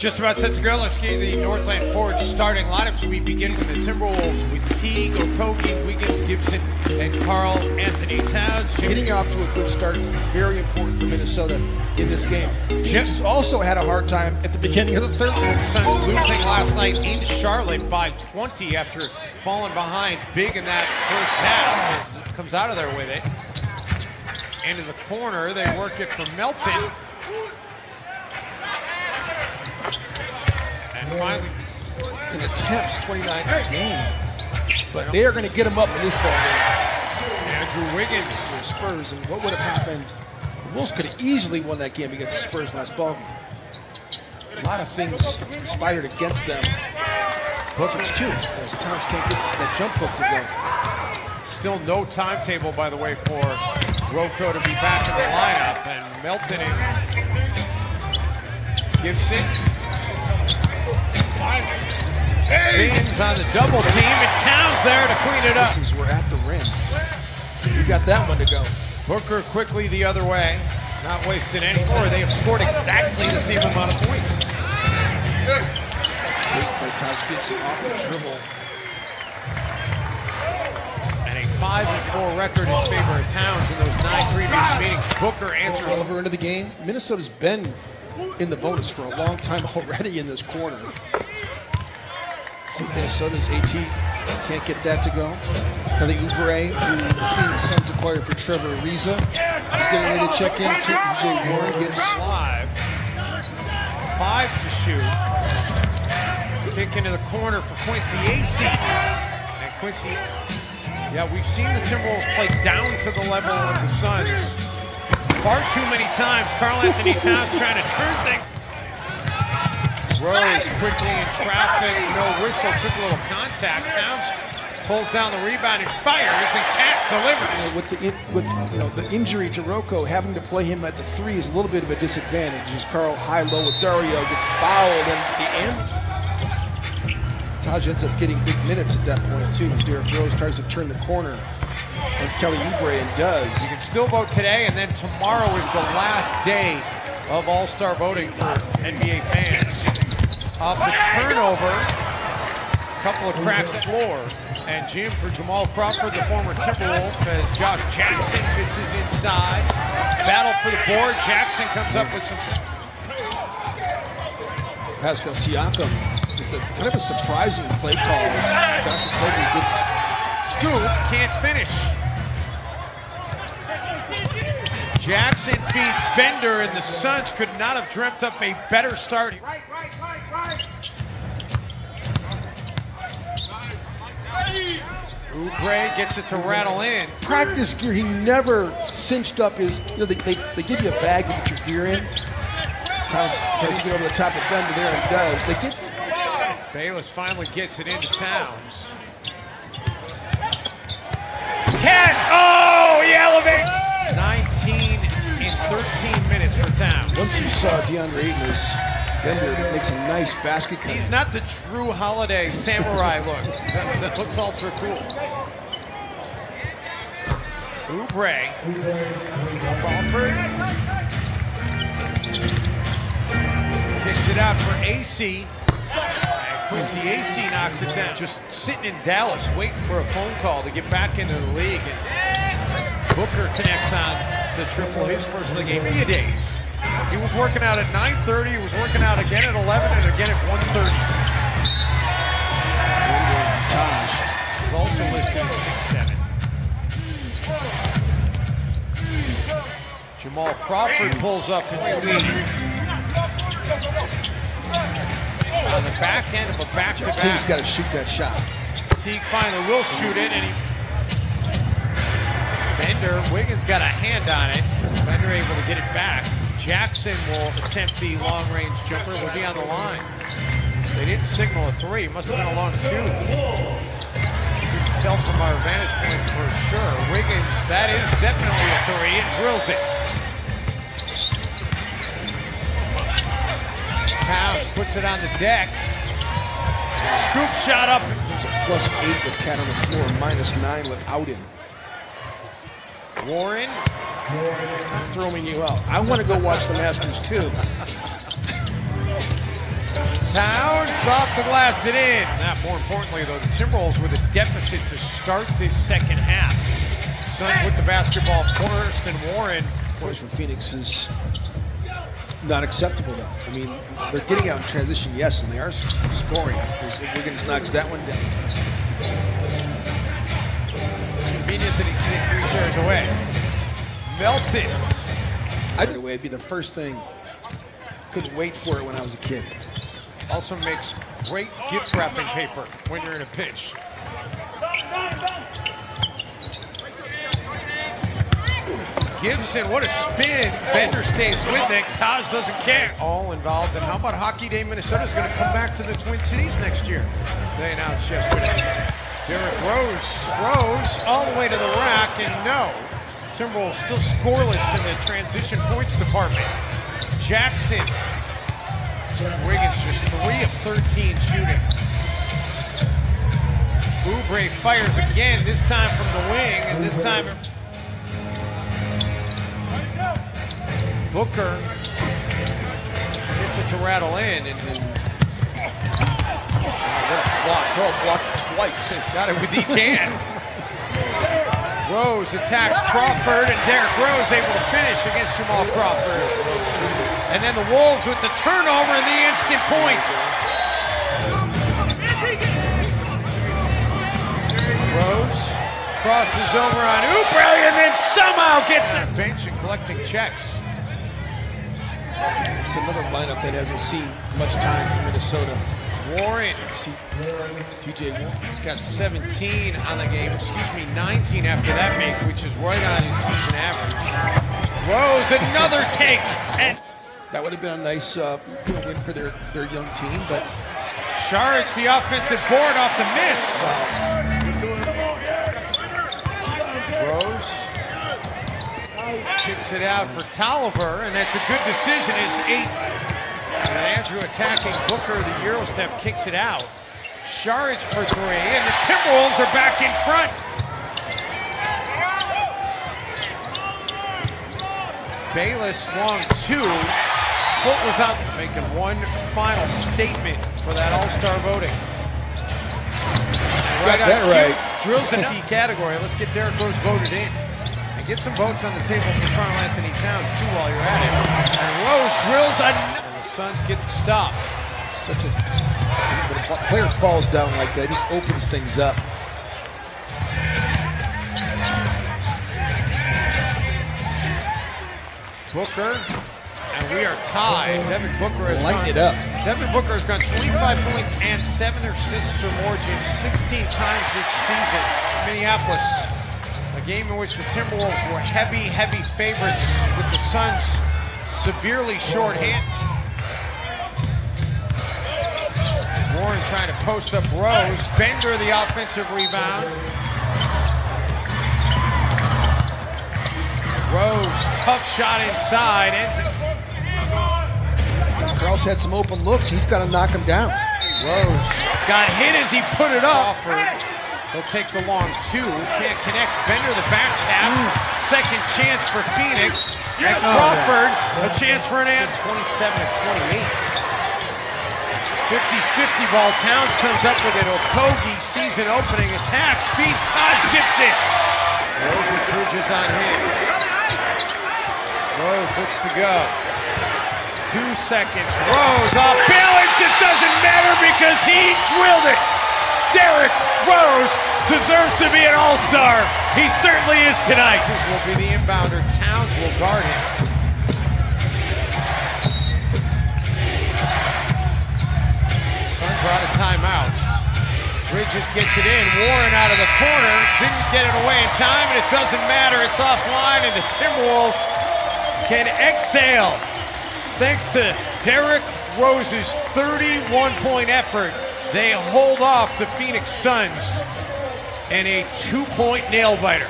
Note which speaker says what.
Speaker 1: Just about set to go. Let's get the Northland Forge starting lineups. We begin with the Timberwolves with Teague, Okogie, Wiggins, Gibson, and Carl Anthony Towns.
Speaker 2: Getting off to a good start is very important for Minnesota in this game. Phoenix has also had a hard time at the beginning of the third.
Speaker 1: Suns losing last night in Charlotte by 20 after falling behind big in that first half. Comes out of there with it. Into the corner, they work it for Melton. And finally,
Speaker 2: in attempts, 29 per game. But they are going to get him up in this ball game.
Speaker 1: Andrew Wiggins.
Speaker 2: The Spurs, and what would have happened? The Wolves could have easily won that game against the Spurs last ball game. A lot of things conspired against them. Bookings too, as Towns can't get that jump hook to go.
Speaker 1: Still no timetable, by the way, for Rocco to be back in the lineup. And Melton and Gibson. Spins on the double team, and Towns there to clean it up.
Speaker 2: We're at the rim. You got that one to go.
Speaker 1: Booker quickly the other way, not wasting any more. They have scored exactly the same amount of points.
Speaker 2: Take by Taj Gibson off the dribble.
Speaker 1: And a 5-4 record in favor of Towns in those 9 previous meetings. Booker answers.
Speaker 2: Over into the game. Minnesota's been in the bonus for a long time already in this corner. See, Minnesota's AT can't get that to go. Kelly Oubre, who the Phoenix Suns acquired for Trevor Ariza, is getting ready to check in. TJ Warren gets
Speaker 1: live. 5 to shoot. Kick into the corner for Quincy AC. And Quincy, yeah, we've seen the Timberwolves play down to the level of the Suns far too many times. Carl Anthony Towns trying to turn things. Rose quickly in traffic, no whistle, took a little contact. Towns pulls down the rebound and fires, and Cat delivers.
Speaker 2: With the injury to Rocco, having to play him at the 3 is a little bit of a disadvantage. As Carl high-low with Dario gets fouled, and at the end, Taj ends up getting big minutes at that point too. As Derrick Rose tries to turn the corner, and Kelly Oubre and does.
Speaker 1: You can still vote today, and then tomorrow is the last day of All-Star voting for NBA fans. Off the turnover, a couple of cracks at floor. And Jim for Jamal Crawford, the former Timberwolf, as Josh Jackson misses inside. Battle for the board. Jackson comes up with some.
Speaker 2: Pascal Siakam. It's a kind of a surprising play call as Josh Okogie gets
Speaker 1: scooped, can't finish. Jackson feeds Bender, and the Suns could not have dreamt up a better start. Oubre gets it to rattle in.
Speaker 2: Practice gear, he never cinched up his, they give you a bag to get your gear in. Towns tries to get over the top of Bender there and does. They get.
Speaker 1: Bayless finally gets it into Towns. Oh, he elevates. 19 in 13 minutes for Towns.
Speaker 2: Once you saw DeAndre Ayton, Bender makes a nice basket cut.
Speaker 1: He's not the true Holiday samurai look. That looks ultra cool. Oubre. Crawford. Kicks it out for AC. And Quincy AC knocks it down. Just sitting in Dallas waiting for a phone call to get back into the league. And Booker connects on the triple, his first of the game. Media days. He was working out at 9:30, he was working out again at 11 and again at 1:30.
Speaker 2: Taj
Speaker 1: is also listed at 6'7". Jamal Crawford pulls up in the lead. On the back end of a back-to-back.
Speaker 2: Teague's got to shoot that shot.
Speaker 1: Teague finally will shoot it, and Bender, Wiggins got a hand on it. Bender able to get it back. Jackson will attempt the long-range jumper. Was he on the line? They didn't signal a 3. Must have been a long 2. You can tell from our vantage point for sure. Wiggins, that is definitely a 3, and drills it. Towns puts it on the deck. Scoop shot up.
Speaker 2: There's a +8 with Cat on the floor, -9 without him.
Speaker 1: Warren.
Speaker 2: I'm throwing you out. I want to go watch the Masters too.
Speaker 1: Towns off the glass and in. Not more importantly, though, the Timberwolves with a deficit to start this second half. Suns with the basketball first, and Warren.
Speaker 2: Points for Phoenix is not acceptable, though. I mean, they're getting out in transition, yes, and they are scoring. Wiggins knocks that one down.
Speaker 1: Convenient that he's sitting 3 chairs away. Melton.
Speaker 2: Either way, it'd be the first thing. Couldn't wait for it when I was a kid.
Speaker 1: Also makes great gift wrapping paper when you're in a pinch. Gibson, what a spin. Bender stays with it. Taj doesn't care. All involved. And how about Hockey Day Minnesota's going to come back to the Twin Cities next year? They announced yesterday. Derrick Rose all the way to the rack, and no. Timberwolves still scoreless in the transition points department. Jackson. Wiggins just 3 of 13 shooting. Oubre fires again, this time from the wing, and this time Booker gets it to rattle in, and what a block.
Speaker 2: Oh, blocked twice.
Speaker 1: Got it with each hand. Rose attacks Crawford, and Derrick Rose able to finish against Jamal Crawford. And then the Wolves with the turnover and the instant points. Rose crosses over on Oubre and then somehow gets that bench and collecting checks.
Speaker 2: It's another lineup that hasn't seen much time from Minnesota.
Speaker 1: Warren.
Speaker 2: TJ Warren.
Speaker 1: He's got 17 on the game, 19 after that make, which is right on his season average. Rose, another take. And
Speaker 2: that would have been a nice win for their young team, but
Speaker 1: Sharic's the offensive board off the miss. Rose kicks it out for Tolliver, and that's a good decision. His 8th. And Andrew attacking Booker, the Euro step kicks it out. Saric for 3, and the Timberwolves are back in front. Bayless long 2. Foot was out, making one final statement for that All-Star voting. And
Speaker 2: Got that right.
Speaker 1: Drills in the category. Let's get Derrick Rose voted in. And get some votes on the table for Karl Anthony Towns, too, while you're at it. And Rose drills another. Suns get the stop.
Speaker 2: When a player falls down like that, it just opens things up.
Speaker 1: Booker, and we are tied. Devin Booker has
Speaker 2: Lighten it up.
Speaker 1: Devin Booker has gone 25 points and 7 assists or more, 16 times this season in Minneapolis. A game in which the Timberwolves were heavy favorites with the Suns severely shorthanded. Warren trying to post up Rose. Bender the offensive rebound. Rose, tough shot inside.
Speaker 2: Karl's had some open looks. He's got to knock him down.
Speaker 1: Rose got hit as he put it up. He'll take the long 2. Can't connect. Bender the back tap. Second chance for Phoenix. And Crawford a chance for an and 27-28. 50-50 ball. Towns comes up with it. Okogie, season opening, attacks, feeds Taj Gibson. Rose with Bridges on him. Rose looks to go. 2 seconds. Rose off balance. It doesn't matter because he drilled it. Derrick Rose deserves to be an all-star. He certainly is tonight. This will be the inbounder. Towns will guard him. Out of timeouts. Bridges gets it in. Warren out of the corner. Didn't get it away in time, and it doesn't matter. It's offline, and the Timberwolves can exhale. Thanks to Derrick Rose's 31-point effort, they hold off the Phoenix Suns in a 2-point nail-biter.